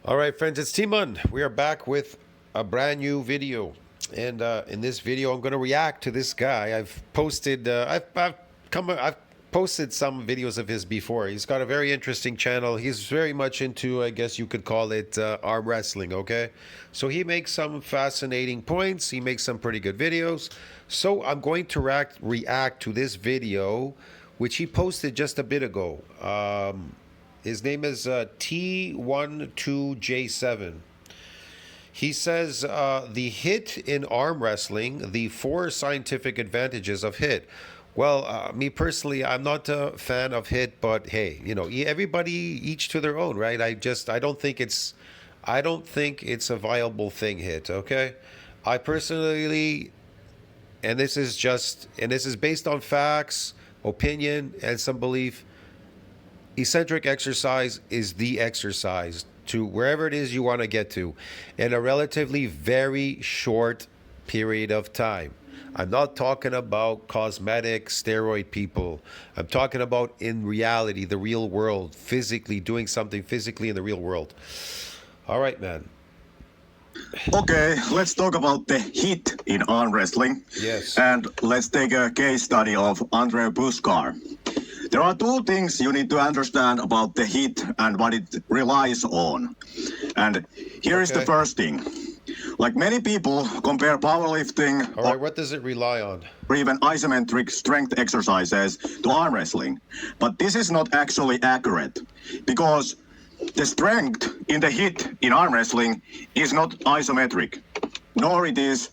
All right, friends, it's Timon. We are back with a brand new video, and in this video, I'm going to react to this guy. I've posted some videos of his before. He's got a very interesting channel. He's very much into, I guess you could call it, arm wrestling. Okay, so he makes some fascinating points. He makes some pretty good videos. So I'm going to react to this video, which he posted just a bit ago. His name is T12J7. He says the hit in arm wrestling, the four scientific advantages of hit. Well, me personally, I'm not a fan of hit, but hey, everybody each to their own, right? I don't think it's a viable thing, hit. Okay, I personally, and this is based on facts, opinion, and some belief. Eccentric exercise is the exercise to wherever it is you want to get to in a relatively very short period of time. I'm not talking about cosmetic steroid people. I'm talking about in reality, the real world, physically doing something physically in the real world. All right, man. Okay, let's talk about the hit in arm wrestling. Yes. And let's take a case study of Andrey Pushkar. There are two things you need to understand about the hit and what it relies on. And here is the first thing. Like many people compare powerlifting All right, what does it rely on? or even isometric strength exercises to arm wrestling. But this is not actually accurate because the strength in the hit in arm wrestling is not isometric, nor it is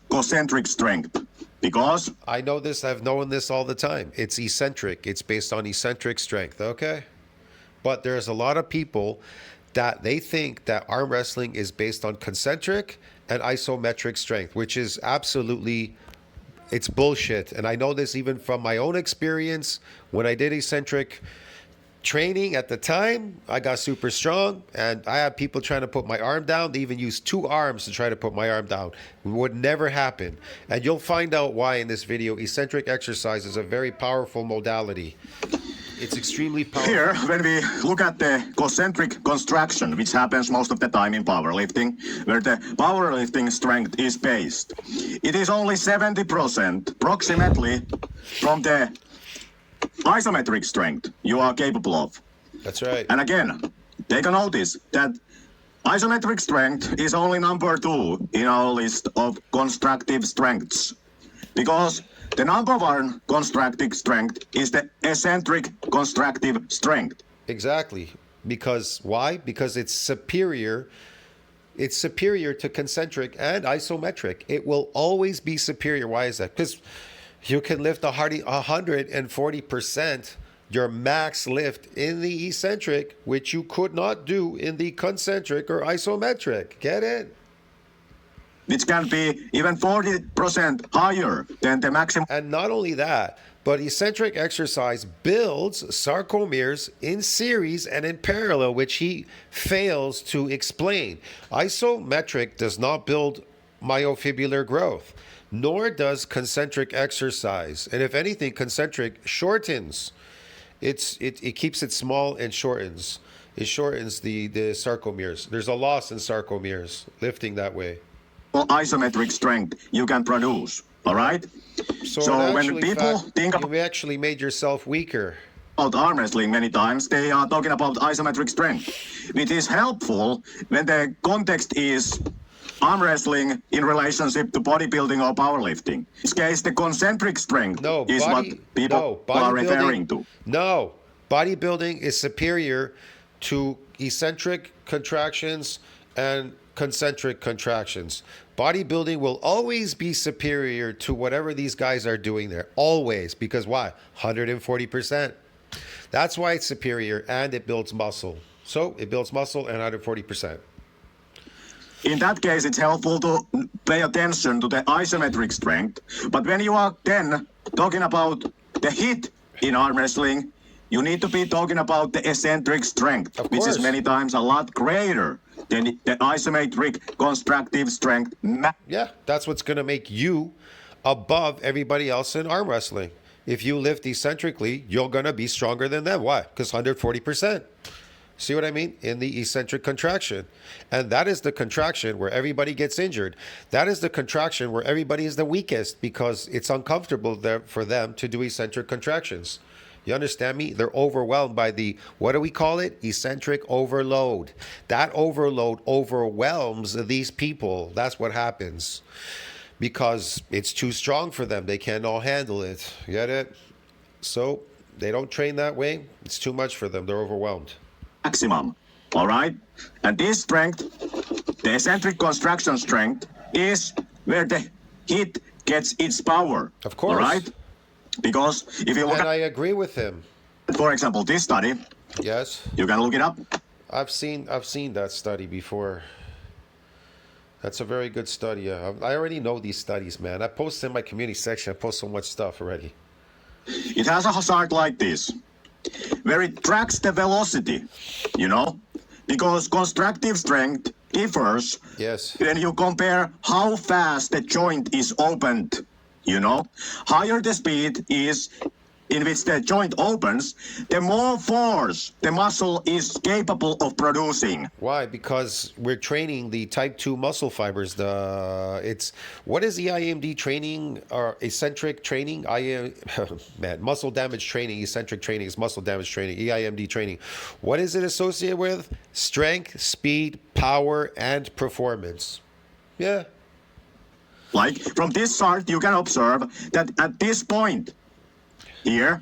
concentric strength. Because I know this, I've known this all the time. It's eccentric. It's based on eccentric strength, okay? But there's a lot of people that they think that arm wrestling is based on concentric and isometric strength, which is absolutely, it's bullshit. And I know this even from my own experience. When I did eccentric training at the time, I got super strong, and I had people trying to put my arm down. They even used two arms to try to put my arm down. It would never happen. And you'll find out why in this video. Eccentric exercise is a very powerful modality. It's extremely powerful. here, when we look at the concentric construction, which happens most of the time in powerlifting, where the powerlifting strength is based, it is only 70% approximately from the isometric strength you are capable of. That's right. And again, take a notice that isometric strength is only number 2 in our list of constructive strengths. Because the number 1 constructive strength is the eccentric constructive strength. Exactly. Because why? Because it's superior. It's superior to concentric and isometric. It will always be superior. Why is that? Because you can lift 140% your max lift in the eccentric, which you could not do in the concentric or isometric. Get it? Which can be even 40% higher than the maximum. And not only that, but eccentric exercise builds sarcomeres in series and in parallel, which he fails to explain. Isometric does not build myofibrillar growth, nor does concentric exercise. And if anything, concentric shortens. It keeps it small and shortens. It shortens the sarcomeres. There's a loss in sarcomeres lifting that way. Isometric strength you can produce. All right? So when people think you actually made yourself weaker. About arm wrestling many times, they are talking about isometric strength, which is helpful when the context is arm wrestling in relationship to bodybuilding or powerlifting. In this case, the concentric strength is what people are referring to. No, bodybuilding is superior to eccentric contractions and concentric contractions. Bodybuilding will always be superior to whatever these guys are doing there. Always. Because why? 140%. That's why it's superior, and it builds muscle. So it builds muscle and 140%. In that case, it's helpful to pay attention to the isometric strength. But when you are then talking about the hit in arm wrestling, you need to be talking about the eccentric strength, which is many times a lot greater than the isometric constructive strength. Yeah, that's what's going to make you above everybody else in arm wrestling. If you lift eccentrically, you're going to be stronger than them. Why? Because 140%. See what I mean? In the eccentric contraction. And that is the contraction where everybody gets injured. That is the contraction where everybody is the weakest because it's uncomfortable there for them to do eccentric contractions. You understand me? They're overwhelmed by the, what do we call it? Eccentric overload. That overload overwhelms these people. That's what happens. Because it's too strong for them. They can't all handle it. Get it? So they don't train that way. It's too much for them. They're overwhelmed. Maximum. All right? And this strength, the eccentric contraction strength, is where the heat gets its power. Of course. All right? Because if you look And at, I agree with him. for example, this study, Yes. you can look it up. I've seen that study before. That's a very good study. I already know these studies, man. I post in my community section. I post so much stuff already. It has a hazard like this, where it tracks the velocity, you know, because constructive strength differs Yes. when you compare how fast the joint is opened, you know. Higher the speed is in which the joint opens, the more force the muscle is capable of producing. Why? Because we're training the type 2 muscle fibers. What is the IMD training or eccentric training? Muscle damage training, eccentric training is muscle damage training, EIMD training. What is it associated with? Strength, speed, power, and performance. Yeah. Like from this chart, you can observe that at this point here,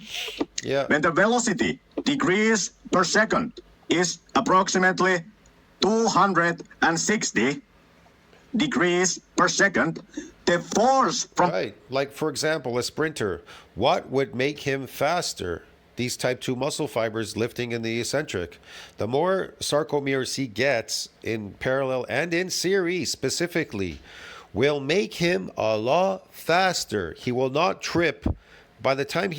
Yeah. when the velocity degrees per second is approximately 260 degrees per second, the force from Right. Like, for example, a sprinter. What would make him faster? These type 2 muscle fibers lifting in the eccentric. The more sarcomeres he gets in parallel and in series specifically will make him a lot faster. He will not trip. By the time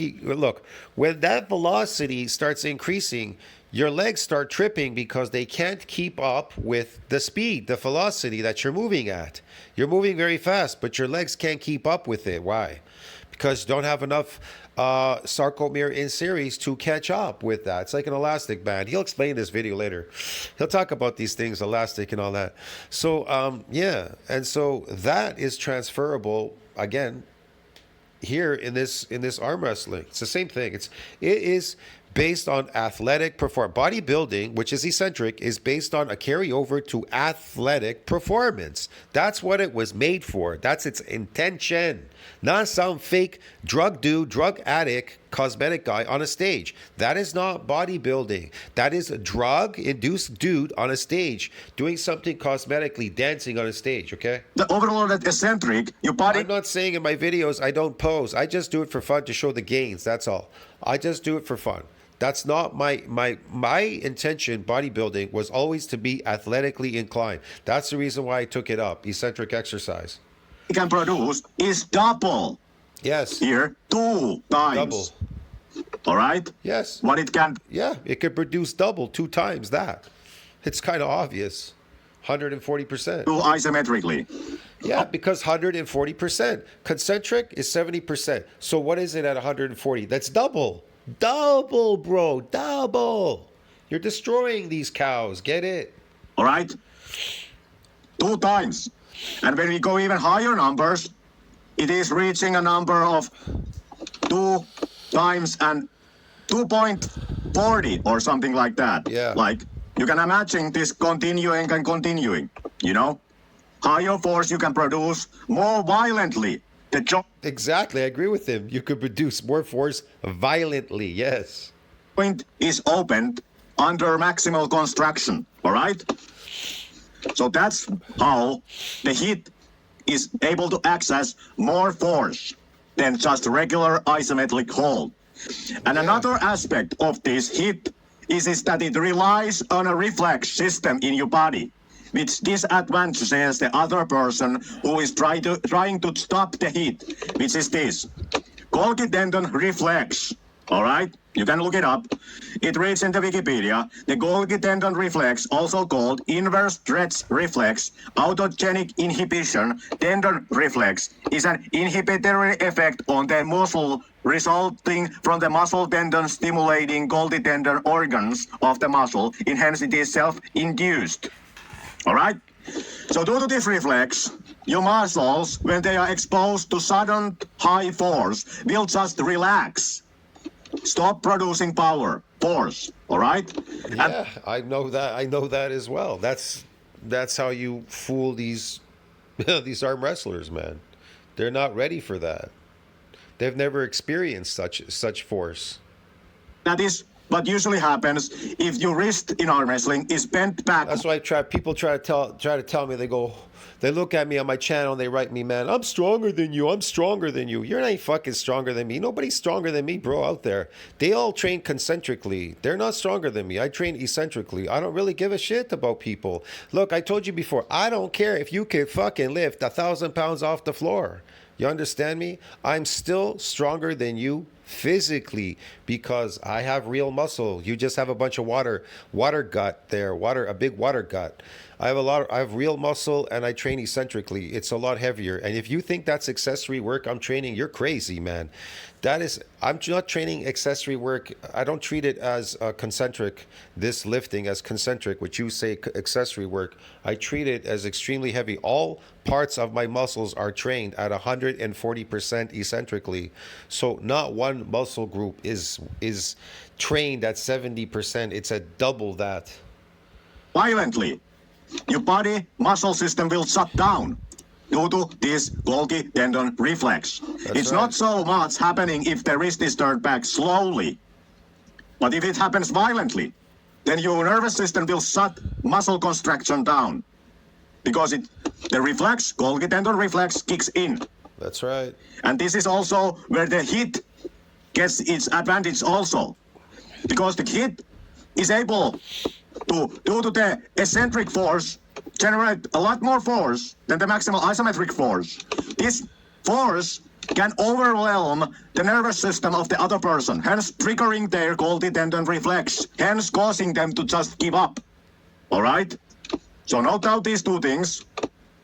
when that velocity starts increasing, your legs start tripping because they can't keep up with the speed, the velocity that you're moving at. You're moving very fast, but your legs can't keep up with it. Why? Because you don't have enough sarcomere in series to catch up with that. It's like an elastic band. He'll explain this video later. He'll talk about these things, elastic and all that. So, yeah. And so that is transferable, again, here in this arm wrestling. It's the same thing. It is based on athletic performance. Bodybuilding, which is eccentric, is based on a carryover to athletic performance. That's what it was made for. That's its intention. Not some fake drug addict, cosmetic guy on a stage. That is not bodybuilding. That is a drug-induced dude on a stage doing something cosmetically, dancing on a stage, okay? the overloaded eccentric, your body I'm not saying in my videos I don't pose. I just do it for fun to show the gains. That's all. I just do it for fun. That's not my intention. Bodybuilding was always to be athletically inclined. That's the reason why I took it up. Eccentric exercise. can produce is double. Yes. Here, 2 times. Double. All right? Yes. What it can Yeah. It could produce double 2 times that. It's kind of obvious. 140%. do isometrically. Yeah, because 140%. Concentric is 70%. So what is it at 140? That's double. Double, bro. Double. You're destroying these cows. Get it? All right? 2 times. And when we go even higher numbers, it is reaching a number of 2 times and 2.40 or something like that. Yeah. Like, you can imagine this continuing and continuing, you know? Higher force you can produce more violently. The Exactly. I agree with him. You could produce more force violently. Yes. joint is opened under maximal construction, all right? So that's how the heat is able to access more force than just regular isometric hold. And another aspect of this heat is that it relies on a reflex system in your body, which disadvantages the other person who is trying to stop the heat, which is this. Golgi tendon reflex All right, you can look it up. It reads in the Wikipedia, the Golgi tendon reflex, also called inverse stretch reflex, autogenic inhibition tendon reflex, is an inhibitory effect on the muscle resulting from the muscle tendon stimulating Golgi tendon organs of the muscle, and hence it is self-induced. All right? So due to this reflex, your muscles, when they are exposed to sudden high force, will just relax. Stop producing force, all right? Yeah, I know that. I know that as well. That's how you fool these these arm wrestlers, man. They're not ready for that. They've never experienced such force. That is what usually happens if your wrist in arm wrestling is bent back. That's why people try to tell me. They look at me on my channel and they write me, man, I'm stronger than you. I'm stronger than you. You're not fucking stronger than me. Nobody's stronger than me, bro, out there. They all train concentrically. They're not stronger than me. I train eccentrically. I don't really give a shit about people. Look, I told you before, I don't care if you can fucking lift 1,000 pounds off the floor. You understand me? I'm still stronger than you physically because I have real muscle. You just have a bunch of water gut there, a big water gut. I have real muscle and I train eccentrically. It's a lot heavier. And if you think that's accessory work I'm training, you're crazy, man. I'm not training accessory work. I don't treat it as concentric, this lifting as concentric, which you say accessory work. I treat it as extremely heavy. All parts of my muscles are trained at 140% eccentrically. So not one muscle group is trained at 70%. It's a double that. Violently, your body muscle system will shut down due to this Golgi tendon reflex. It's right. not so much happening if the wrist is turned back slowly, but if it happens violently, then your nervous system will shut muscle contraction down because the reflex, Golgi tendon reflex, kicks in. That's right. And this is also where the hit gets its advantage also, because the hit is able to, due to the eccentric force, generate a lot more force than the maximal isometric force. This force can overwhelm the nervous system of the other person, hence triggering their Golgi tendon reflex, hence causing them to just give up. All right? So note down these two things,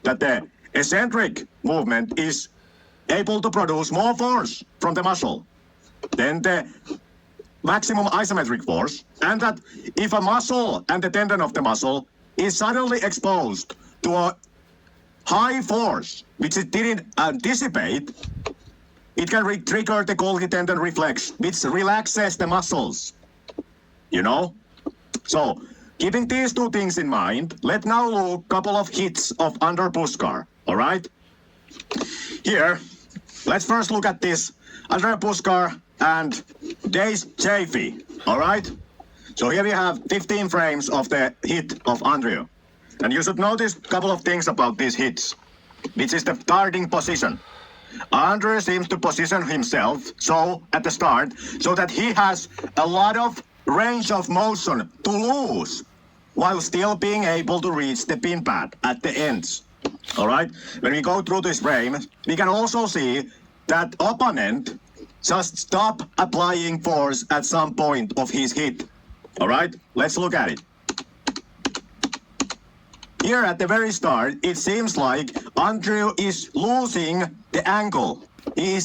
that the eccentric movement is able to produce more force from the muscle than the maximum isometric force, and that if a muscle and the tendon of the muscle is suddenly exposed to a high force, which it didn't anticipate, it can trigger the Golgi tendon reflex, which relaxes the muscles. You know? So, keeping these two things in mind, let's now look a couple of hits of Andrey Pushkar, all right? Here, let's first look at this Andrey Pushkar and T12J7, all right? So here we have 15 frames of the hit of Andrey. And you should notice a couple of things about these hits, which is the starting position. Andrey seems to position himself so at the start so that he has a lot of range of motion to lose while still being able to reach the pin pad at the ends. All right? When we go through this frame, we can also see that opponent just stop applying force at some point of his hit. All right? Let's look at it. Here at the very start, it seems like Andrey is losing the angle. He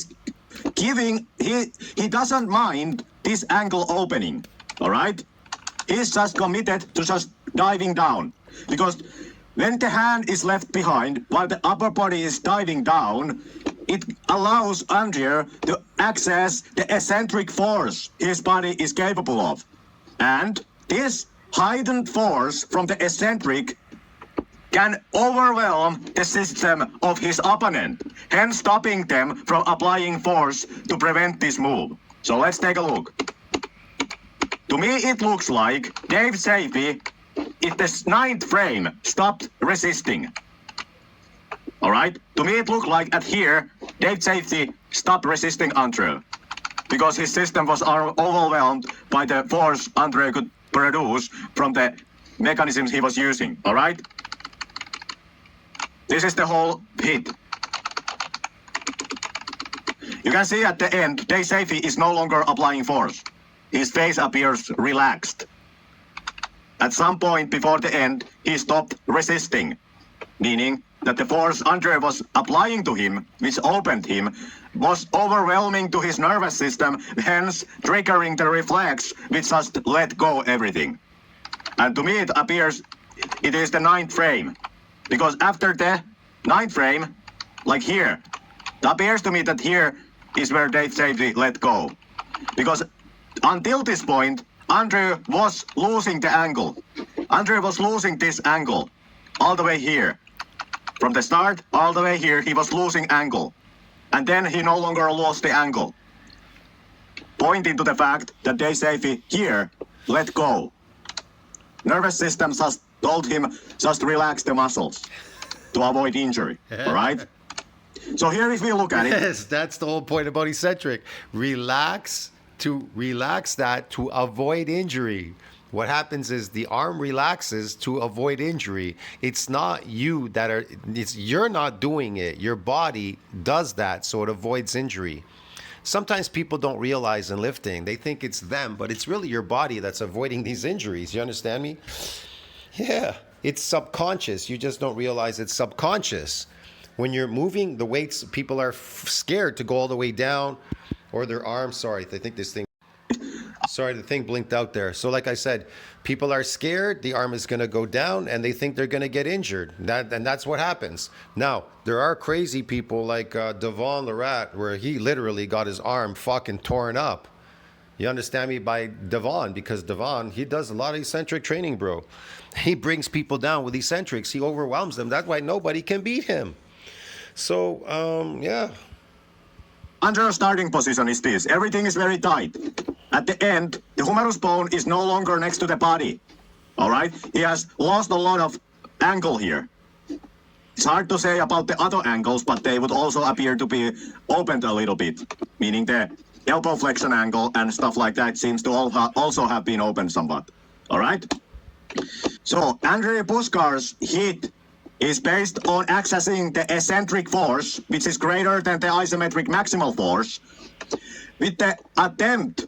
doesn't mind this angle opening. All right? He's just committed to just diving down. Because when the hand is left behind while the upper body is diving down, it allows Andrey to access the eccentric force his body is capable of. And this heightened force from the eccentric can overwhelm the system of his opponent, hence stopping them from applying force to prevent this move. So let's take a look. To me, it looks like T12J7, in the 9th frame, stopped resisting. All right? To me, it looked like at here, T12J7 stopped resisting Andrey because his system was overwhelmed by the force Andrey could produce from the mechanisms he was using. All right? This is the whole hit. You can see at the end, T12J7 is no longer applying force. His face appears relaxed. At some point before the end, he stopped resisting, meaning that the force Andrey was applying to him, which opened him, was overwhelming to his nervous system, hence triggering the reflex, which just let go everything. And to me it appears it is the 9th frame. Because after the 9th frame, like here, it appears to me that here is where T12J7 let go. Because until this point, Andrey was losing the angle. Andrey was losing this angle all the way here. From the start, all the way here, he was losing angle. And then he no longer lost the angle. Pointing to the fact that T12J7 here let go. Nervous system just told him just relax the muscles to avoid injury, all right? So here if we look at it. Yes, that's the whole point about eccentric. Relax that to avoid injury. What happens is the arm relaxes to avoid injury. It's not you you're not doing it. Your body does that so it avoids injury. Sometimes people don't realize in lifting, they think it's them, but it's really your body that's avoiding these injuries. You understand me? Yeah, it's subconscious. You just don't realize it's subconscious. When you're moving the weights, people are scared to go all the way down, or their arms. Sorry, I think this thing. Sorry, the thing blinked out there. So like I said, people are scared, the arm is going to go down, and they think they're going to get injured. And that's what happens. Now, there are crazy people like Devon Lerat, where he literally got his arm fucking torn up. You understand me? By Devon, because Devon, he does a lot of eccentric training, bro. He brings people down with eccentrics. He overwhelms them. That's why nobody can beat him. So, yeah. Andrey's starting position is this. Everything is very tight. At the end, the humerus bone is no longer next to the body. All right? He has lost a lot of angle here. It's hard to say about the other angles, but they would also appear to be opened a little bit, meaning the elbow flexion angle and stuff like that seems to also have been opened somewhat. All right? So, Andrey Pushkar's hit is based on accessing the eccentric force, which is greater than the isometric maximal force, with the attempt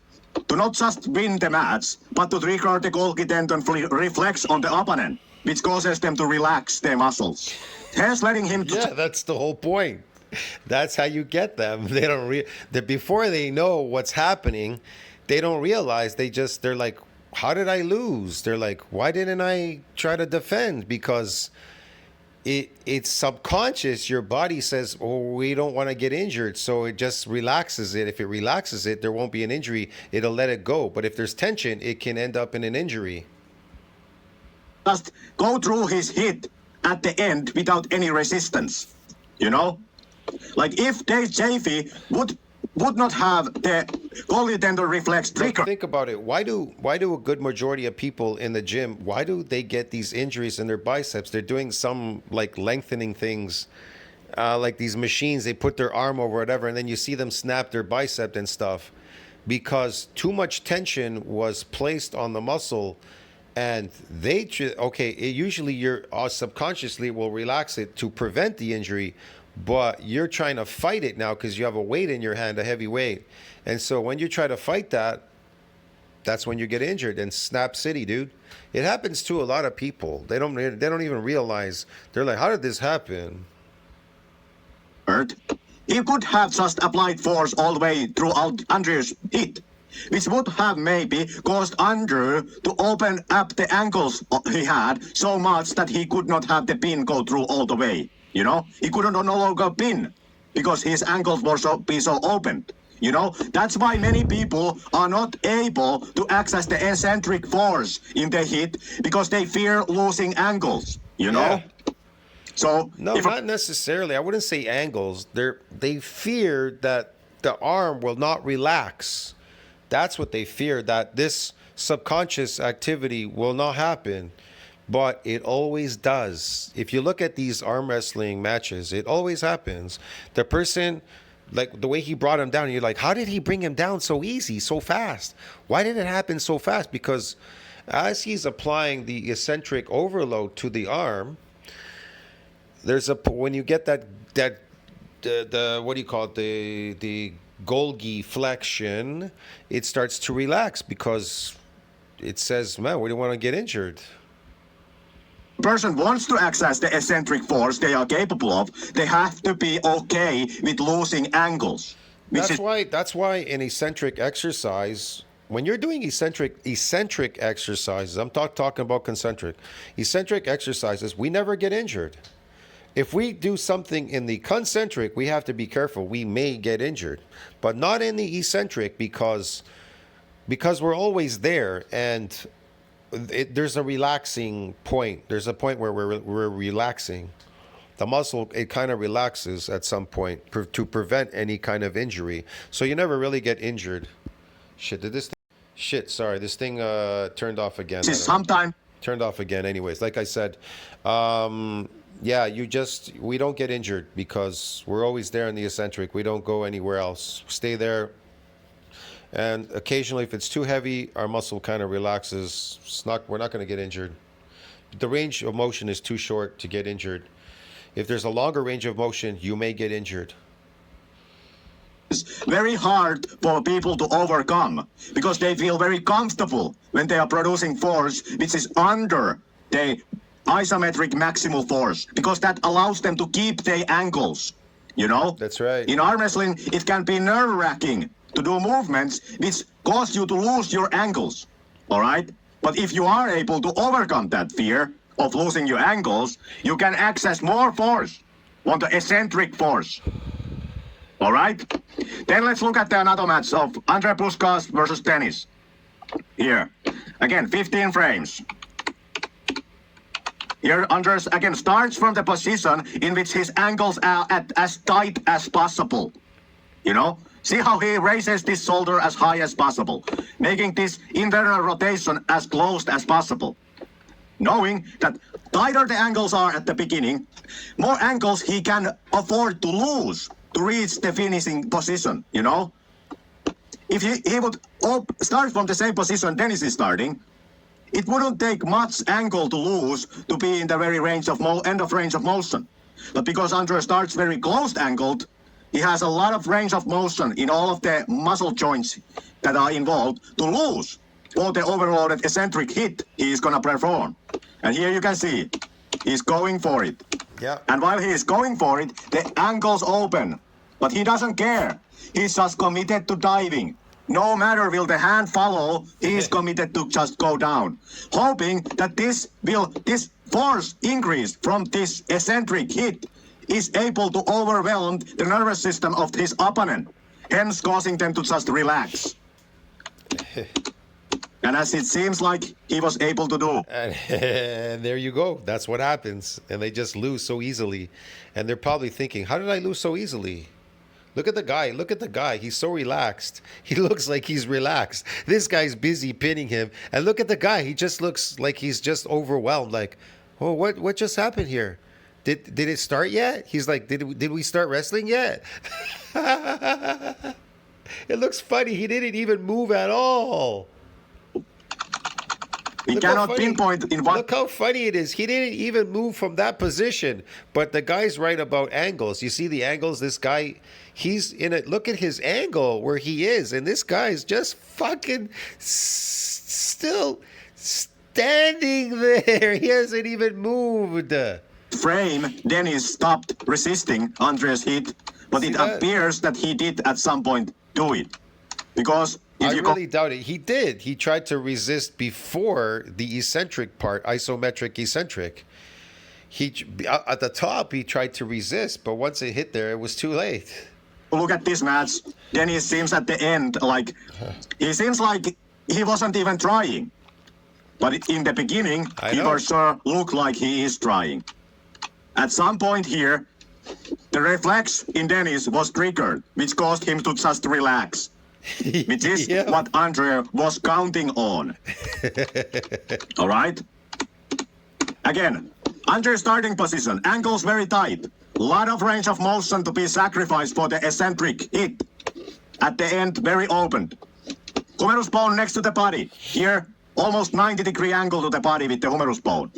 to not just win the match, but to trigger the Golgi tendon reflex on the opponent, which causes them to relax their muscles. Hence letting him to... Yeah, that's the whole point. That's how you get them. They don't before they know what's happening, they don't realize. They're like, how did I lose? They're like, why didn't I try to defend? Because it's subconscious. Your body says, oh, we don't want to get injured, so it just relaxes it. If it relaxes it, there won't be an injury. It'll let it go. But if there's tension, it can end up in an injury. Just go through his hit at the end without any resistance, you know? Like if T12J7 would not have the Golgi tendon reflex trigger. Think about it. Why do a good majority of people in the gym, why do they get these injuries in their biceps? They're doing some like lengthening things, like these machines. They put their arm over whatever, and then you see them snap their bicep and stuff, because too much tension was placed on the muscle, and usually you're subconsciously will relax it to prevent the injury. But you're trying to fight it now because you have a weight in your hand, a heavy weight. And so when you try to fight that, that's when you get injured. And snap city, dude. It happens to a lot of people. They don't even realize. They're like, how did this happen? He could have just applied force all the way throughout Andrew's hit, which would have maybe caused Andrew to open up the ankles he had so much that he could not have the pin go through all the way. You know, he couldn't no longer pin because his ankles were so open. You know, that's why many people are not able to access the eccentric force in the hit because they fear losing angles. You know, Yeah. so No, not necessarily. I wouldn't say angles. They fear that the arm will not relax. That's what they fear, that this subconscious activity will not happen. But it always does. If you look at these arm wrestling matches, it always happens. The person, like the way he brought him down, you're like, how did he bring him down so easy, so fast? Why did it happen so fast? Because as he's applying the eccentric overload to the arm, when you get the what do you call it, the Golgi flexion, it starts to relax because it says, man, we don't want to get injured. Person wants to access the eccentric force they are capable of, they have to be okay with losing angles. That's why in eccentric exercise, when you're doing eccentric exercises, I'm talking about concentric. Eccentric exercises, we never get injured. If we do something in the concentric, we have to be careful. We may get injured, but not in the eccentric because we're always there, and there's a relaxing point. There's a point where we're relaxing. The muscle, it kind of relaxes at some point to prevent any kind of injury. So you never really get injured. Sorry, this thing turned off again. Turned off again anyways. Like I said, yeah, we don't get injured because we're always there in the eccentric. We don't go anywhere else. Stay there. And occasionally, if it's too heavy, our muscle kind of relaxes. We're not going to get injured. The range of motion is too short to get injured. If there's a longer range of motion, you may get injured. It's very hard for people to overcome because they feel very comfortable when they are producing force which is under the isometric maximal force, because that allows them to keep their angles, you know? That's right. In arm wrestling, it can be nerve-wracking to do movements which cause you to lose your angles, all right? But if you are able to overcome that fear of losing your angles, you can access more force on the eccentric force. All right? Then let's look at the another match of Andrey Pushkar versus Dennis. Here. Again, 15 frames. Here, Andres again starts from the position in which his angles are as tight as possible. You know? See how he raises this shoulder as high as possible, making this internal rotation as closed as possible. Knowing that tighter the angles are at the beginning, more angles he can afford to lose to reach the finishing position, you know? If he would start from the same position Dennis is starting, it wouldn't take much angle to lose to be in the very end of range of motion. But because Andrey starts very closed angled, he has a lot of range of motion in all of the muscle joints that are involved to lose all the overloaded eccentric hit he is gonna perform. And here you can see, he's going for it. Yeah. And while he is going for it, the angles open. But he doesn't care. He's just committed to diving. No matter will the hand follow, he is committed to just go down. Hoping that this force increase from this eccentric hit is able to overwhelm the nervous system of his opponent, hence causing them to just relax. And as it seems like he was able to do. And there you go. That's what happens. And they just lose so easily. And they're probably thinking, how did I lose so easily? Look at the guy. Look at the guy. He's so relaxed. He looks like he's relaxed. This guy's busy pinning him. And look at the guy. He just looks like he's just overwhelmed. Like, oh, what just happened here? Did it start yet? He's like, did we start wrestling yet? It looks funny. He didn't even move at all. We cannot pinpoint in what. Look how funny it is. He didn't even move from that position. But the guy's right about angles. You see the angles? This guy, he's in it. Look at his angle where he is. And this guy's just fucking still standing there. He hasn't even moved. Frame, Dennis stopped resisting Andrey's hit. But it appears that he did at some point do it. Because I really doubt it. He did. He tried to resist before the eccentric part, isometric eccentric. At the top, he tried to resist, but once it hit there, it was too late. Look at this match. Dennis seems at the end like he seems like he wasn't even trying. But in the beginning, he for sure looked like he is trying. At some point here, the reflex in Dennis was triggered, which caused him to just relax. Which is what Andrey was counting on. All right? Again, Andrey's starting position, angles very tight. Lot of range of motion to be sacrificed for the eccentric hit. At the end, very opened. Humerus bone next to the body. Here, almost 90-degree angle to the body with the humerus bone.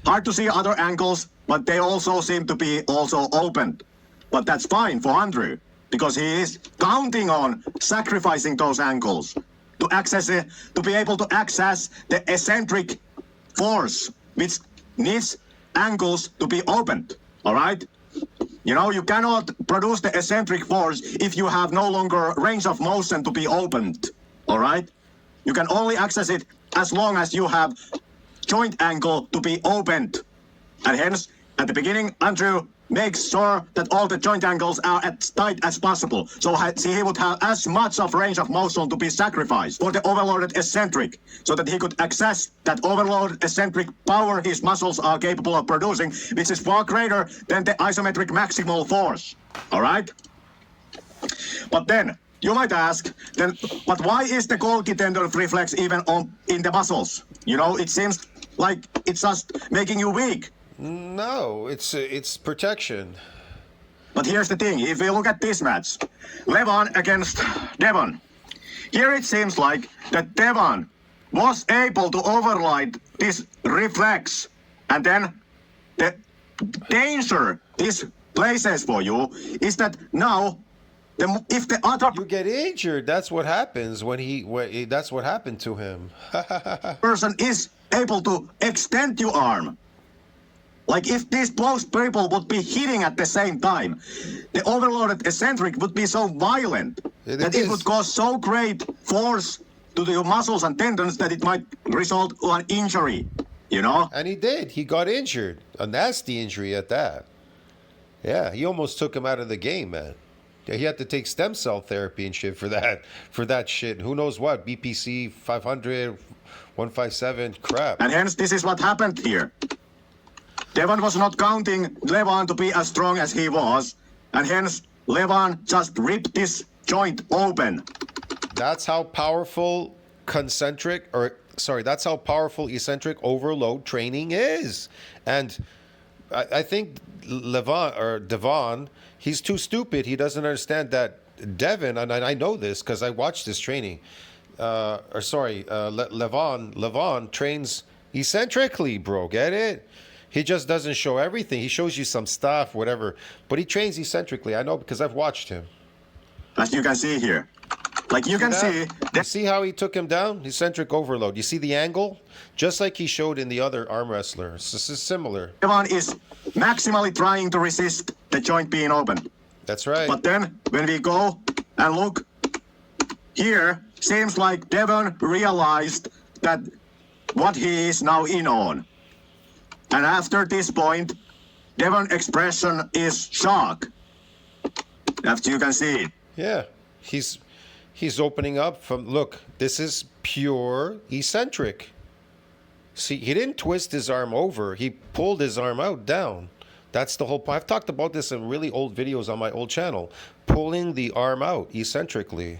Hard to see other angles, but they also seem to be also opened. But that's fine for Andrey. because he is counting on sacrificing those angles to access to be able to access the eccentric force, which needs angles to be opened. All right. You know, you cannot produce the eccentric force if you have no longer range of motion to be opened. All right. You can only access it as long as you have joint angle to be opened. And hence, at the beginning, Andrew makes sure that all the joint angles are as tight as possible. So he would have as much of range of motion to be sacrificed for the overloaded eccentric, so that he could access that overloaded eccentric power his muscles are capable of producing, which is far greater than the isometric maximal force. All right? But then, you might ask, but why is the Golgi tendon reflex even in the muscles? You know, it seems like it's just making you weak. No, it's protection. But here's the thing, if we look at this match, Levon against Devon, here it seems like that Devon was able to override this reflex, and then the danger this places for you is that now if the other You get injured. That's what happens that's what happened to him. person is able to extend your arm. Like if these both people would be hitting at the same time, the overloaded eccentric would be so violent that it would cause so great force to your muscles and tendons that it might result in injury, you know? And he did. He got injured. A nasty injury at that. Yeah, he almost took him out of the game, man. He had to take stem cell therapy and shit for that shit. Who knows what? BPC 500, 157, crap. And hence this is what happened here. Devon was not counting Levon to be as strong as he was, and hence Levon just ripped this joint open. That's how powerful that's how powerful eccentric overload training is. And I think Devon, he's too stupid. He doesn't understand that Devon, and I know this because I watched this training. Levon trains eccentrically, bro. Get it? He just doesn't show everything. He shows you some stuff, whatever. But he trains eccentrically. I know because I've watched him. As you can see here. Like you can see. You see how he took him down? Eccentric overload. You see the angle? Just like he showed in the other arm wrestlers. This is similar. Devon is maximally trying to resist the joint being open. That's right. But then when we go and look here, seems like Devon realized that what he is now in on. And after this point, Devon's expression is shock. As you can see. Yeah. He's opening up from, look, this is pure eccentric. See, he didn't twist his arm over. He pulled his arm out down. That's the whole point. I've talked about this in really old videos on my old channel. Pulling the arm out eccentrically.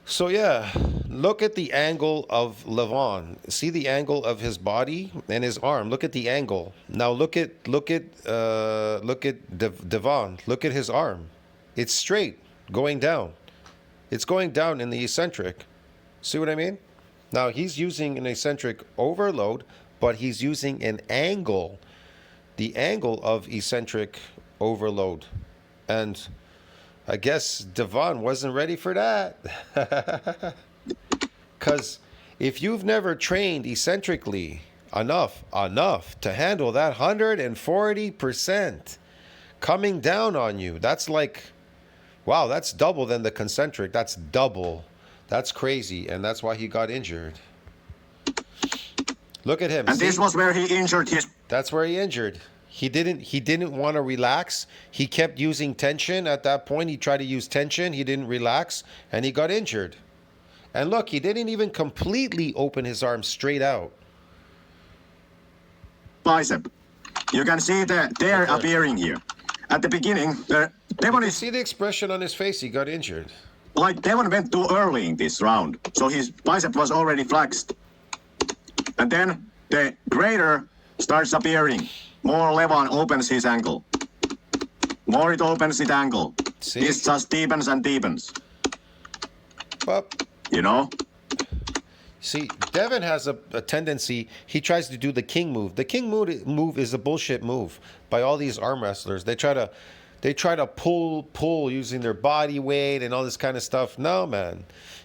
So yeah, look at the angle of Levon. See the angle of his body and his arm. Look at the angle. Now look at Devon. Look at his arm. It's straight, going down. It's going down in the eccentric. See what I mean? Now he's using an eccentric overload, but he's using an angle, the angle of eccentric overload, and I guess Devon wasn't ready for that. Because if you've never trained eccentrically enough to handle that 140% coming down on you, that's like, wow, that's double than the concentric. That's double. That's crazy. And that's why he got injured. Look at him. And this was where he injured his... That's where he injured. He didn't want to relax. He kept using tension at that point. He tried to use tension. He didn't relax, and he got injured. And look, he didn't even completely open his arm straight out. Bicep. You can see the tear appearing here. At the beginning, Devon is... See the expression on his face? He got injured. Like Devon went too early in this round, so his bicep was already flexed. And then the greater starts appearing. More Levon opens his ankle. More it opens its angle. See? This just deepens and deepens. Well, you know? See, Devon has a tendency, he tries to do the king move. The king move is a bullshit move by all these arm wrestlers. They try to They try to pull using their body weight and all this kind of stuff. No, man.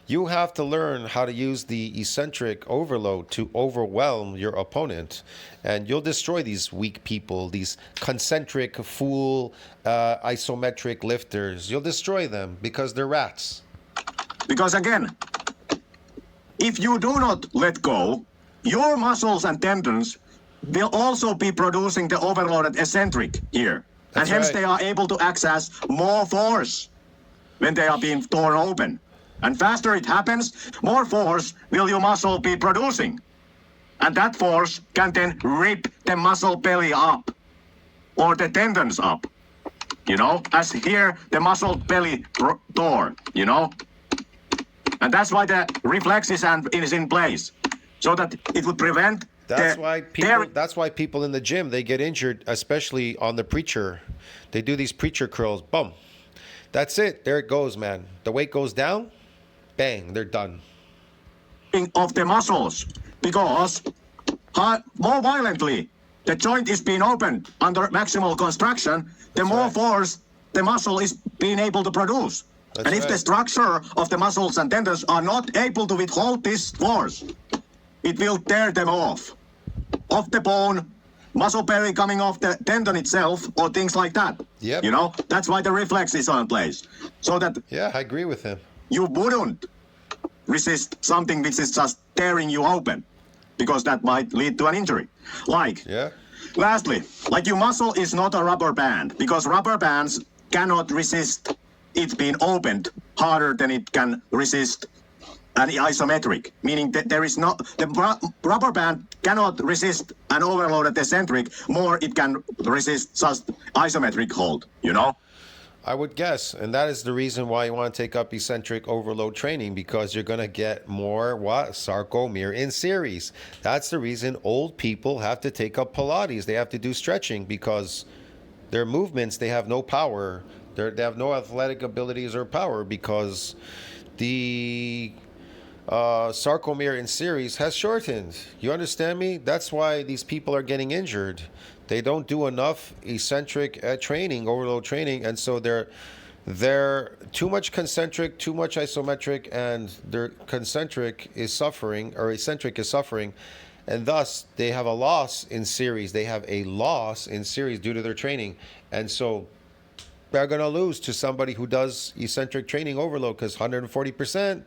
You have to learn how to use the eccentric overload to overwhelm your opponent. And you'll destroy these weak people, these concentric, full, isometric lifters. You'll destroy them because they're rats. Because again, if you do not let go, your muscles and tendons will also be producing the overloaded eccentric here. That's and hence right. they are able to access more force when they are being torn open. And faster it happens, more force will your muscle be producing. And that force can then rip the muscle belly up or the tendons up. You know, as here the muscle belly tore, you know. And that's why the reflex is in place, so that it would prevent. That's why people in the gym, they get injured, especially on the preacher. They do these preacher curls. Boom. That's it. There it goes, man. The weight goes down. Bang. They're done. Of the muscles, because more violently the joint is being opened under maximal contraction, the more force the muscle is being able to produce. That's and if the structure of the muscles and tendons are not able to withhold this force, it will tear them off the bone, muscle belly coming off the tendon itself, or things like that. Yep. You know, that's why the reflex is on place, so that Yeah, I agree with him. you wouldn't resist something which is just tearing you open, because that might lead to an injury. Yeah. Lastly, like your muscle is not a rubber band, because rubber bands cannot resist it being opened harder than it can resist an isometric, meaning that the rubber band cannot resist an overloaded eccentric more it can resist just isometric hold, you know? I would guess. And that is the reason why you want to take up eccentric overload training, because you're going to get more sarcomere in series. That's the reason old people have to take up Pilates. They have to do stretching because their movements, they have no power. They have no athletic abilities or power because the sarcomere in series has shortened. You understand me? That's why these people are getting injured. They don't do enough eccentric training, overload training, and so they're too much concentric, too much isometric, and their concentric is suffering, or eccentric is suffering, and thus they have a loss in series. They have a loss in series due to their training, and so they're going to lose to somebody who does eccentric training overload, because 140%,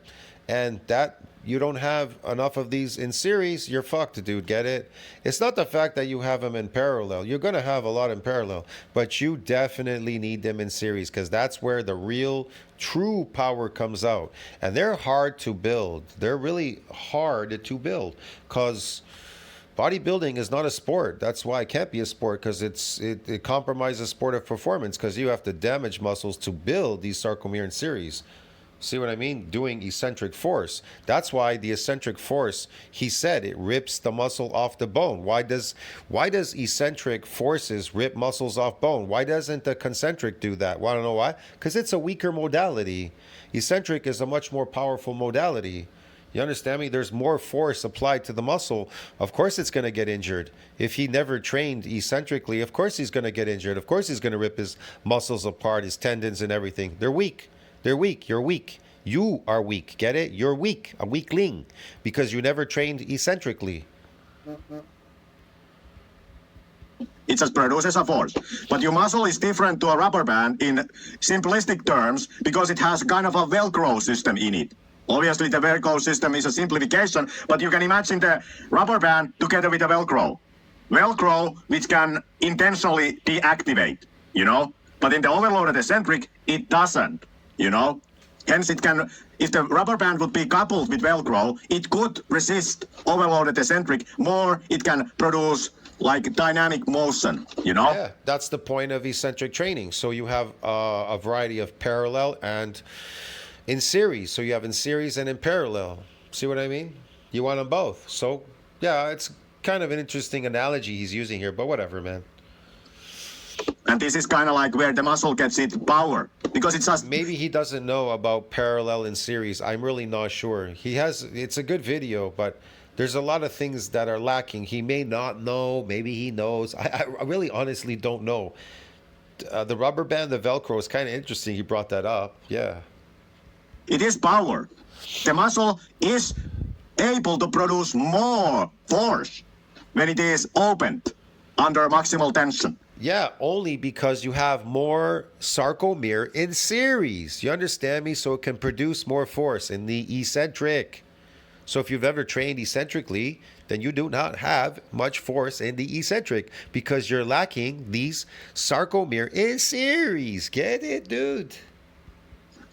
and that you don't have enough of these in series, you're fucked, dude. Get it? It's not the fact that you have them in parallel. You're going to have a lot in parallel, but you definitely need them in series, because that's where the real, true power comes out. And they're hard to build. They're really hard to build, because bodybuilding is not a sport. That's why it can't be a sport, because it compromises sport of performance, because you have to damage muscles to build these sarcomere in series. See what I mean? Doing eccentric force. That's why the eccentric force, he said, it rips the muscle off the bone. Why does eccentric forces rip muscles off bone? Why doesn't the concentric do that? Want to know why? Because it's a weaker modality. Eccentric is a much more powerful modality. You understand me? There's more force applied to the muscle. Of course it's going to get injured. If he never trained eccentrically, of course he's going to get injured. Of course he's going to rip his muscles apart, his tendons and everything. They're weak. They're weak. You're weak. You are weak. Get it? You're weak. A weakling. Because you never trained eccentrically. It just produces a force. But your muscle is different to a rubber band in simplistic terms, because it has kind of a Velcro system in it. Obviously, the Velcro system is a simplification, but you can imagine the rubber band together with the Velcro. Velcro, which can intentionally deactivate, you know? But in the overloaded eccentric, it doesn't. You know, hence it can, if the rubber band would be coupled with Velcro, it could resist overloaded eccentric more. It can produce like dynamic motion, you know? Yeah, that's the point of eccentric training. So you have a variety of parallel and in series. So you have in series and in parallel. See what I mean? You want them both. So yeah, it's kind of an interesting analogy he's using here, but whatever, man. And this is kind of like where the muscle gets its power, because it's just... Maybe he doesn't know about parallel and series. I'm really not sure. It's a good video, but there's a lot of things that are lacking. He may not know. Maybe he knows. I really honestly don't know. The rubber band, the Velcro is kind of interesting. You brought that up. Yeah. It is power. The muscle is able to produce more force when it is opened under maximal tension. Yeah, only because you have more sarcomere in series. You understand me? So it can produce more force in the eccentric. So if you've ever trained eccentrically, then you do not have much force in the eccentric because you're lacking these sarcomere in series. Get it, dude?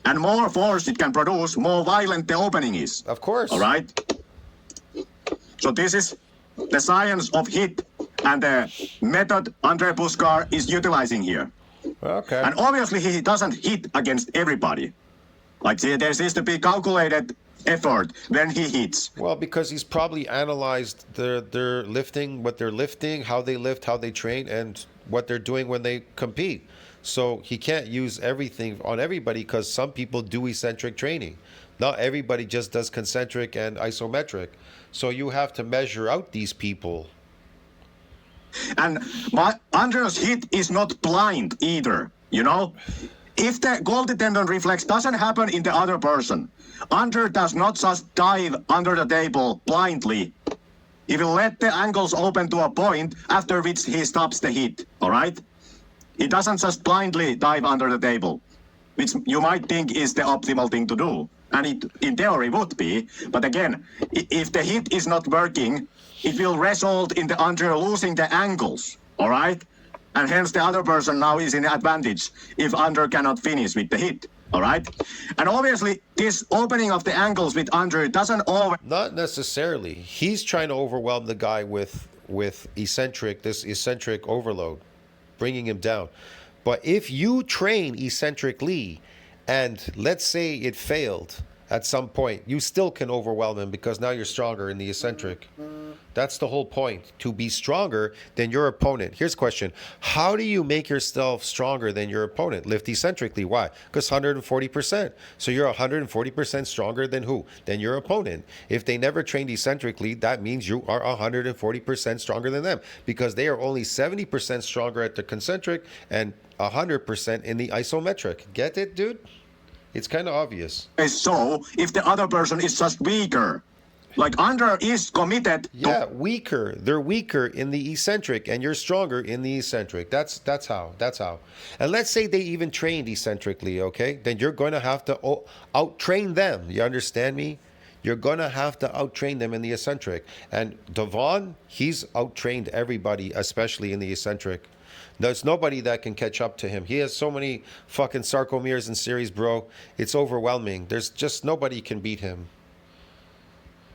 And more force it can produce, more violent the opening is. Of course. All right? So this is the science of hit and the method Andrey Pushkar is utilizing here. Okay. And obviously he doesn't hit against everybody. Like there seems to be calculated effort when he hits. Well, because he's probably analyzed their lifting, what they're lifting, how they lift, how they train, and what they're doing when they compete. So he can't use everything on everybody because some people do eccentric training. Not everybody just does concentric and isometric. So you have to measure out these people. And Andrey's hit is not blind either, you know? If the Golgi tendon reflex doesn't happen in the other person, Andrey does not just dive under the table blindly. He will let the ankles open to a point after which he stops the hit, all right? He doesn't just blindly dive under the table, which you might think is the optimal thing to do. And it, in theory, would be. But again, if the hit is not working, it will result in the Andrey losing the ankles, all right? And hence the other person now is in advantage if Andrey cannot finish with the hit, all right? And obviously, this opening of the ankles with Andrey doesn't always... Not necessarily. He's trying to overwhelm the guy with this eccentric overload, bringing him down. But if you train eccentrically and let's say it failed at some point, you still can overwhelm him because now you're stronger in the eccentric. That's the whole point, to be stronger than your opponent. Here's a question. How do you make yourself stronger than your opponent? Lift eccentrically. Why? Because 140%. So you're 140% stronger than who? Than your opponent. If they never trained eccentrically, that means you are 140% stronger than them because they are only 70% stronger at the concentric and 100% in the isometric. Get it, dude? It's kind of obvious. So if the other person is just weaker. Like Andrey is committed. Yeah, weaker. They're weaker in the eccentric, and you're stronger in the eccentric. That's how. And let's say they even trained eccentrically, okay? Then you're going to have to out-train them. You understand me? You're going to have to out-train them in the eccentric. And Devon, he's out-trained everybody, especially in the eccentric. There's nobody that can catch up to him. He has so many fucking sarcomeres in series, bro. It's overwhelming. There's just nobody can beat him.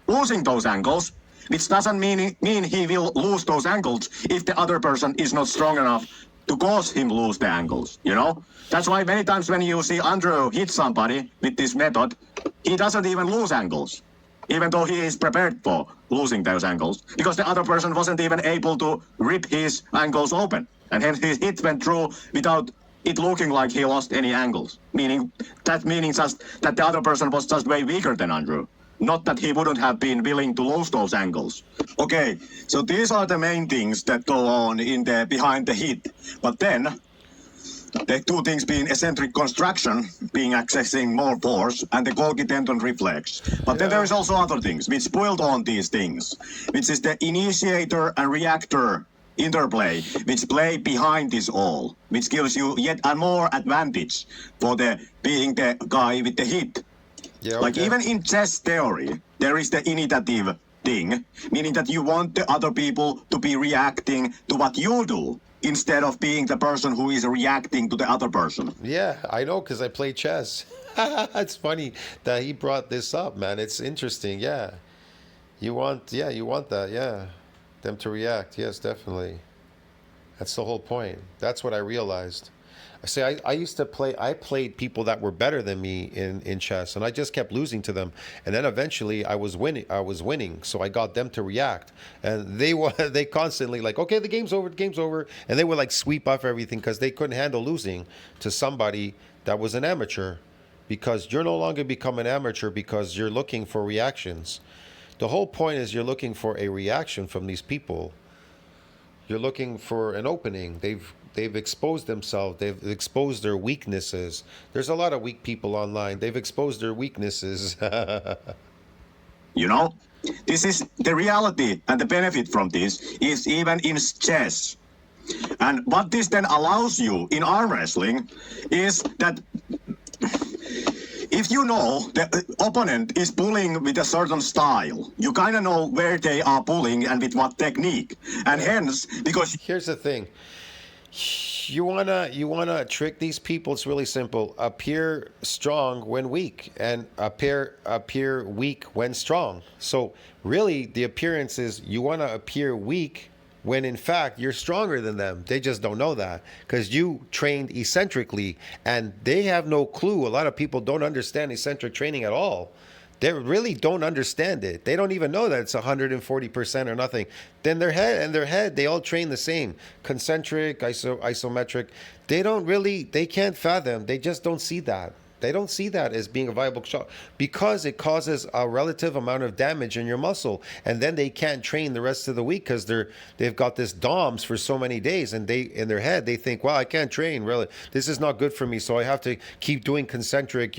Losing those ankles, which doesn't mean he will lose those ankles if the other person is not strong enough to cause him lose the ankles, you know? That's why many times when you see Andrey hit somebody with this method, he doesn't even lose ankles, even though he is prepared for losing those ankles, because the other person wasn't even able to rip his ankles open. And hence his hit went through without it looking like he lost any ankles, meaning just that the other person was just way weaker than Andrey. Not that he wouldn't have been willing to lose those angles. Okay, so these are the main things that go on in the behind the hit. But then, the two things being eccentric construction, being accessing more force, and the Golgi tendon reflex. But then there is also other things which build on these things, which is the initiator and reactor interplay, which play behind this all, which gives you yet a more advantage for being the guy with the hit. Yeah, Like even in chess theory, there is the initiative thing, meaning that you want the other people to be reacting to what you do instead of being the person who is reacting to the other person. Yeah, I know because I play chess. It's funny that he brought this up, man. It's interesting. Yeah. You want that. Yeah. Them to react. Yes, definitely. That's the whole point. That's what I realized. I say I used to play. I played people that were better than me in chess, and I just kept losing to them. And then eventually, I was winning. So I got them to react, and they constantly like, okay, the game's over, and they would like sweep off everything because they couldn't handle losing to somebody that was an amateur, because you're no longer become an amateur because you're looking for reactions. The whole point is you're looking for a reaction from these people. You're looking for an opening. They've exposed themselves. They've exposed their weaknesses. There's a lot of weak people online. They've exposed their weaknesses. You know, this is the reality, and the benefit from this is even in chess. And what this then allows you in arm wrestling is that if you know the opponent is pulling with a certain style, you kind of know where they are pulling and with what technique. And hence, because Here's the thing. You wanna trick these people. It's really simple. Appear strong when weak, and appear weak when strong. So really, the appearance is you want to appear weak when in fact you're stronger than them. They just don't know that because you trained eccentrically, and they have no clue. A lot of people don't understand eccentric training at all. They really don't understand it. They don't even know that it's 140% or nothing. Then their head, they all train the same. Concentric, isometric. They can't fathom. They just don't see that. They don't see that as being a viable shot because it causes a relative amount of damage in your muscle, and then they can't train the rest of the week because they've got this DOMS for so many days, and they in their head they think, well, I can't train really. This is not good for me, so I have to keep doing concentric,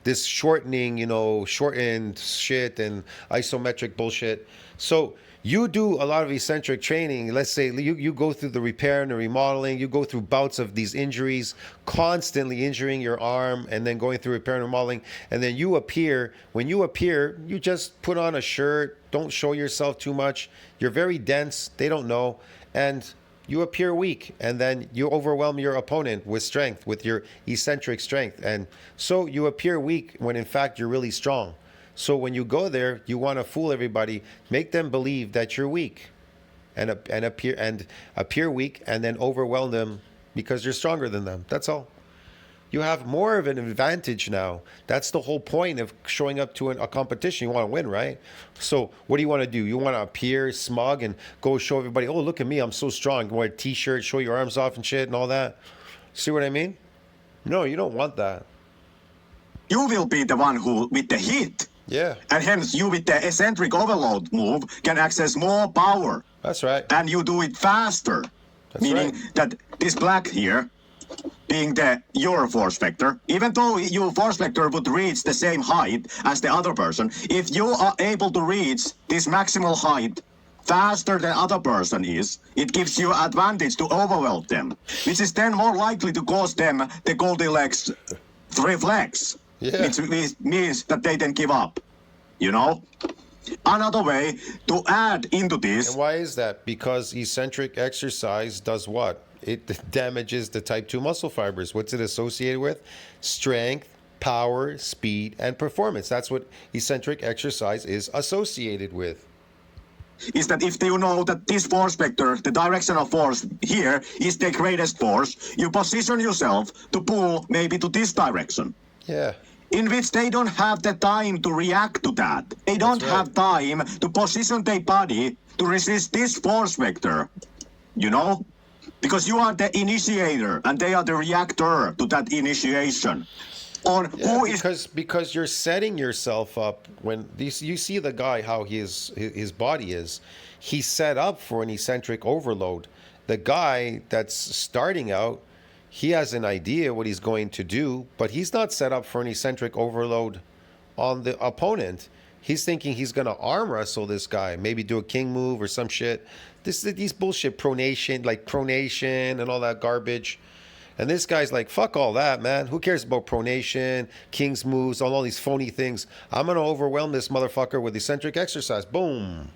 this shortening, shortened shit and isometric bullshit. So you do a lot of eccentric training. Let's say you go through the repair and the remodeling. You go through bouts of these injuries, constantly injuring your arm and then going through repair and remodeling. And then you appear. When you appear, you just put on a shirt. Don't show yourself too much. You're very dense. They don't know. And you appear weak. And then you overwhelm your opponent with strength, with your eccentric strength. And so you appear weak when in fact you're really strong. So when you go there, you want to fool everybody, make them believe that you're weak, and appear weak, and then overwhelm them because you're stronger than them. That's all. You have more of an advantage now. That's the whole point of showing up to a competition. You want to win, right? So what do you want to do? You want to appear smug and go show everybody, oh, look at me, I'm so strong. Wear a t-shirt, show your arms off and shit and all that. See what I mean? No, you don't want that. you will be the one who with the heat. Yeah. And hence you with the eccentric overload move can access more power. That's right. And you do it faster. That's Meaning right. that this black here, being your force vector, even though your force vector would reach the same height as the other person, if you are able to reach this maximal height faster than other person is, it gives you advantage to overwhelm them, which is then more likely to cause them the Goldilocks reflex. Yeah. Which means that they then give up. Another way to add into this. And why is that? Because eccentric exercise does what? It damages the type 2 muscle fibers. What's it associated with? Strength, power, speed, and performance. That's what eccentric exercise is associated with. Is that if you know that this force vector, the direction of force here, is the greatest force, you position yourself to pull maybe to this direction. Yeah. In which they don't have the time to react to that. They don't have time to position their body to resist this force vector. Because you are the initiator and they are the reactor to that initiation. Because you're setting yourself up when you see the guy how his body is. He's set up for an eccentric overload. The guy that's starting out, he has an idea what he's going to do, but he's not set up for an eccentric overload on the opponent. He's thinking he's going to arm wrestle this guy, maybe do a king move or some shit. These bullshit pronation and all that garbage. And this guy's like, fuck all that, man. Who cares about pronation, king's moves, all these phony things? I'm going to overwhelm this motherfucker with eccentric exercise. Boom.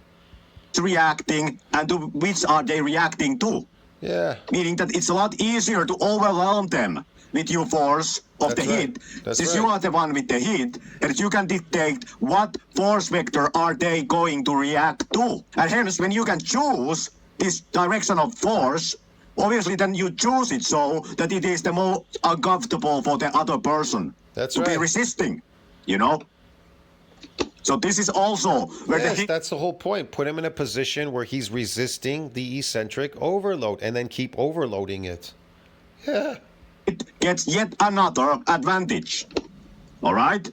Reacting, and to which are they reacting to? Yeah. Meaning that it's a lot easier to overwhelm them with your force of the heat. Since you are the one with the heat, and you can dictate what force vector are they going to react to. And hence, when you can choose this direction of force, obviously then you choose it so that it is the more uncomfortable for the other person to be resisting, So this is also where that's the whole point. Put him in a position where he's resisting the eccentric overload and then keep overloading it. Yeah. It gets yet another advantage. All right?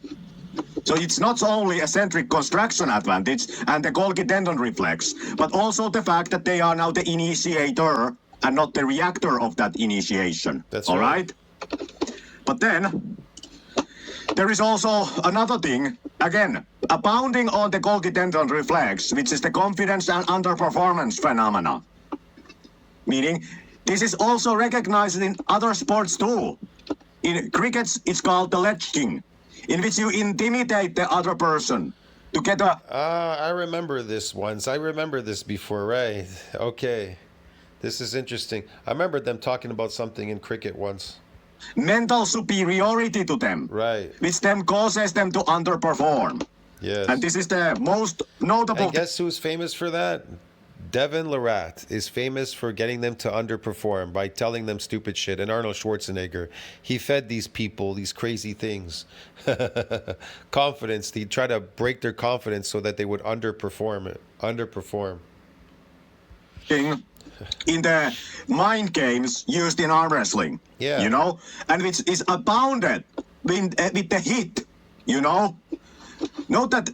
So it's not only eccentric construction advantage and the Golgi tendon reflex, but also the fact that they are now the initiator and not the reactor of that initiation. That's all right. But then there is also another thing, again, abounding on the Golgi tendon reflex, which is the confidence and underperformance phenomena. Meaning, this is also recognized in other sports too. In cricket, it's called the sledging, in which you intimidate the other person to get a I remember this once. I remember this before, right? Okay. This is interesting. I remember them talking about something in cricket once. mental superiority to them, Right. which then causes them to underperform. Yes. And this is the most notable. And guess who's famous for that? Devin Laratt is famous for getting them to underperform by telling them stupid shit. And Arnold Schwarzenegger, he fed these people these crazy things. Confidence. He'd try to break their confidence so that they would underperform. thing in the mind games used in arm wrestling. Yeah. You know, and which is abounded with the hit. You know, note that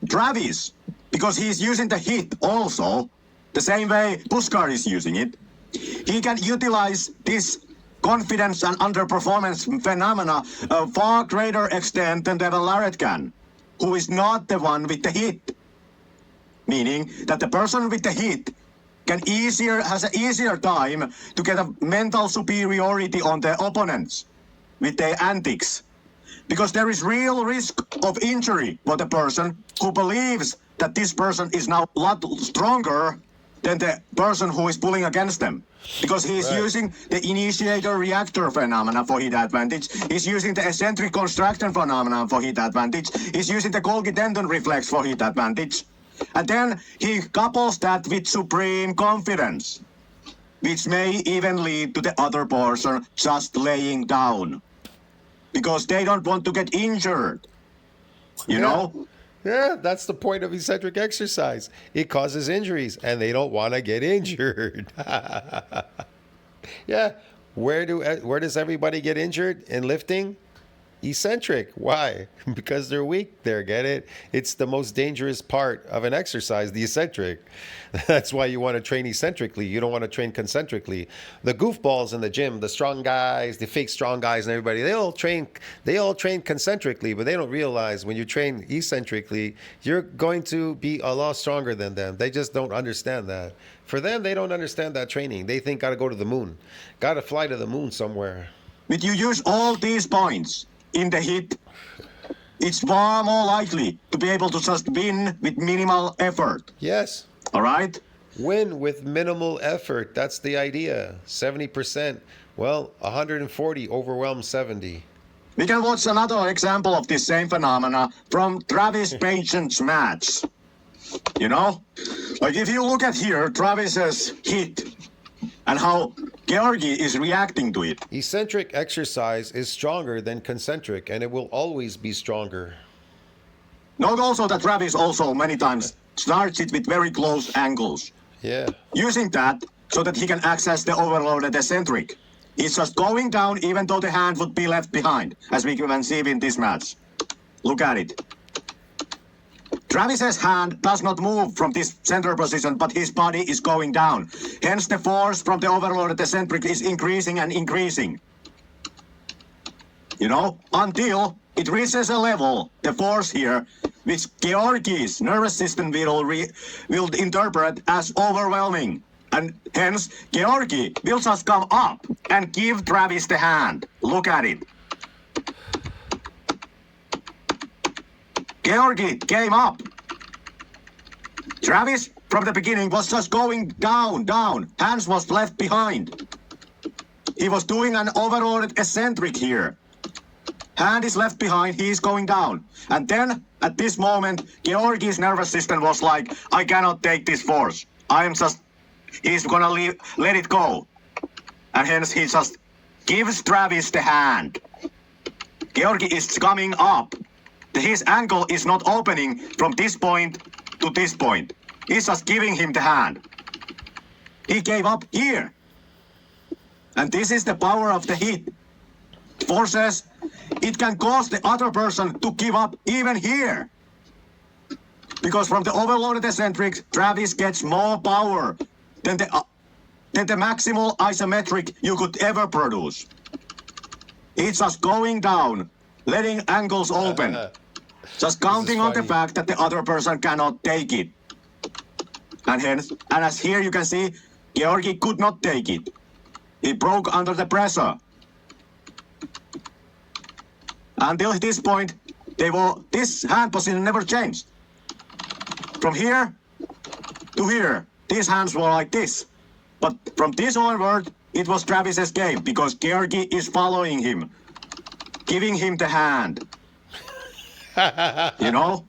Travis, because he's using the hit also, the same way Pushkar is using it, he can utilize this confidence and underperformance phenomena a far greater extent than Devin Laratt can, who is not the one with the hit. Meaning that the person with the hit has an easier time to get a mental superiority on the opponents with their antics. Because there is real risk of injury for the person who believes that this person is now a lot stronger than the person who is pulling against them. Because he is using the initiator reactor phenomena for hit advantage. He's using the eccentric construction phenomenon for hit advantage. He's using the Golgi tendon reflex for hit advantage. And then he couples that with supreme confidence, which may even lead to the other person just laying down. Because they don't want to get injured. You know? Yeah, that's the point of eccentric exercise. It causes injuries, and they don't want to get injured. Yeah. Where does everybody get injured in lifting? Eccentric. Why? Because they're weak there, get it? It's the most dangerous part of an exercise, the eccentric. That's why you want to train eccentrically. You don't want to train concentrically. The goofballs in the gym, the strong guys, the fake strong guys and everybody, they all train concentrically, but they don't realize when you train eccentrically, you're going to be a lot stronger than them. They just don't understand that. For them, they don't understand that training. They think gotta go to the moon. Gotta fly to the moon somewhere. If you use all these points in the hit, it's far more likely to be able to just win with minimal effort. Yes. All right? Win with minimal effort. That's the idea. 70%. Well, 140 overwhelms 70. We can watch another example of this same phenomena from Travis Bagent's match. You know? Like if you look at here, Travis's hit and how Georgi is reacting to it. Eccentric exercise is stronger than concentric, and it will always be stronger. Note also that Travis also many times starts it with very close angles. Yeah. Using that so that he can access the overloaded eccentric. He's just going down even though the hand would be left behind, as we can see in this match. Look at it. Travis's hand does not move from this center position, but his body is going down. Hence the force from the overloaded eccentric is increasing and increasing. You know, until it reaches a level, the force here, which Georgi's nervous system will interpret as overwhelming. And hence, Georgi will just come up and give Travis the hand. Look at it. Georgi came up. Travis, from the beginning, was just going down. Hands was left behind. He was doing an overloaded eccentric here. Hand is left behind, he is going down. And then, at this moment, Georgi's nervous system was like, I cannot take this force. He's gonna let it go. And hence he just gives Travis the hand. Georgi is coming up. His ankle is not opening from this point to this point. He's just giving him the hand. He gave up here. And this is the power of the hit. Forces it can cause the other person to give up even here. Because from the overloaded eccentric, Travis gets more power than the maximal isometric you could ever produce. It's just going down, letting angles open, just counting on the fact that the other person cannot take it. And hence, and as here you can see, Georgi could not take it. He broke under the pressure. Until this point, this hand position never changed. From here to here, these hands were like this. But from this onward, it was Travis's game because Georgi is following him, giving him the hand. You know?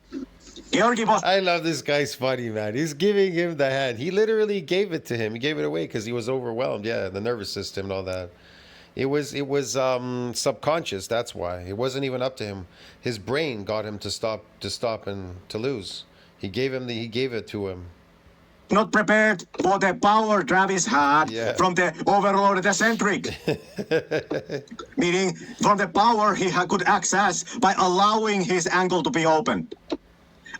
Georgi was... I love this guy's funny, man. He's giving him the hand. He literally gave it to him. He gave it away because he was overwhelmed. Yeah, the nervous system and all that. It was subconscious. That's why it wasn't even up to him. His brain got him to stop and to lose. He gave it to him. Not prepared for the power Travis had from the overloaded eccentric. Meaning from the power he could access by allowing his angle to be opened.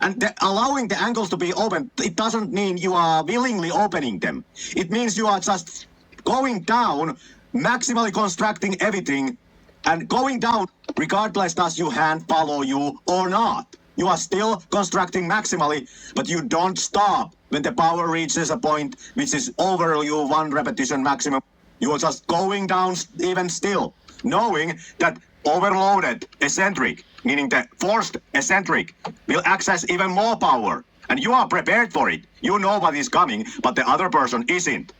And allowing the angles to be opened, it doesn't mean you are willingly opening them. It means you are just going down, maximally constructing everything, and going down regardless does your hand follow you or not. You are still constructing maximally, but you don't stop when the power reaches a point which is over your one repetition maximum. You are just going down even still, knowing that overloaded eccentric, meaning the forced eccentric, will access even more power. And you are prepared for it. You know what is coming, but the other person isn't.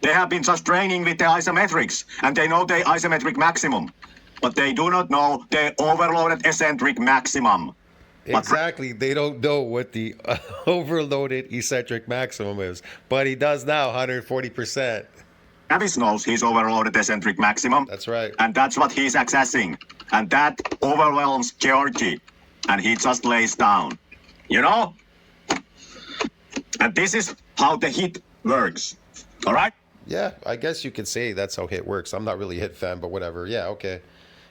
They have been just training with the isometrics, and they know the isometric maximum, but they do not know the overloaded eccentric maximum. Exactly. They don't know what the overloaded eccentric maximum is, but he does now, 140%. Travis knows his overloaded eccentric maximum. That's right. And that's what he's accessing. And that overwhelms Georgi. And he just lays down. You know? And this is how the hit works. All right? Yeah, I guess you could say that's how hit works. I'm not really a hit fan, but whatever. Yeah, okay.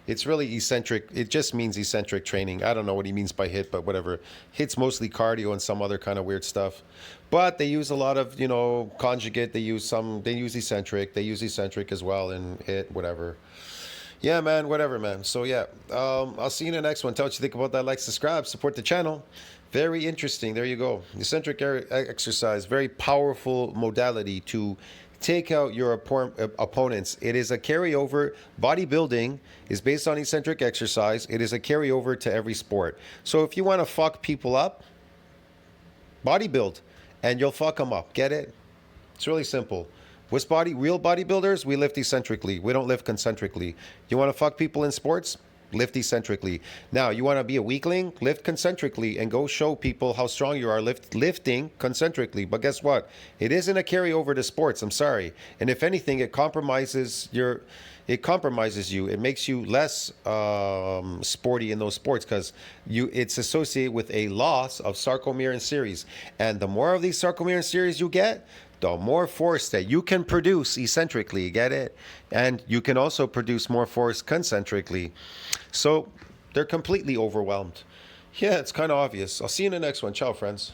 It's really eccentric. It just means eccentric training. I don't know what he means by hit, but whatever. Hit's mostly cardio and some other kind of weird stuff. But they use a lot of, conjugate. They use eccentric. They use eccentric as well in hit, whatever. Yeah, man, whatever, man. So, yeah, I'll see you in the next one. Tell what you think about that. Like, subscribe, support the channel. Very interesting. There you go. Eccentric exercise. Very powerful modality to take out your opponents. It is a carryover. Bodybuilding is based on eccentric exercise. It is a carryover to every sport. So if you want to fuck people up, bodybuild, and you'll fuck them up. Get it? It's really simple. Real bodybuilders, we lift eccentrically. We don't lift concentrically. You want to fuck people in sports? Lift eccentrically. Now, you want to be a weakling? Lift concentrically and go show people how strong you are lifting concentrically. But guess what? It isn't a carryover to sports. I'm sorry. And if anything, it compromises you. It makes you less sporty in those sports because it's associated with a loss of sarcomere and series. And the more of these sarcomere and series you get, the more force that you can produce eccentrically, get it? And you can also produce more force concentrically. So they're completely overwhelmed. Yeah, it's kind of obvious. I'll see you in the next one. Ciao, friends.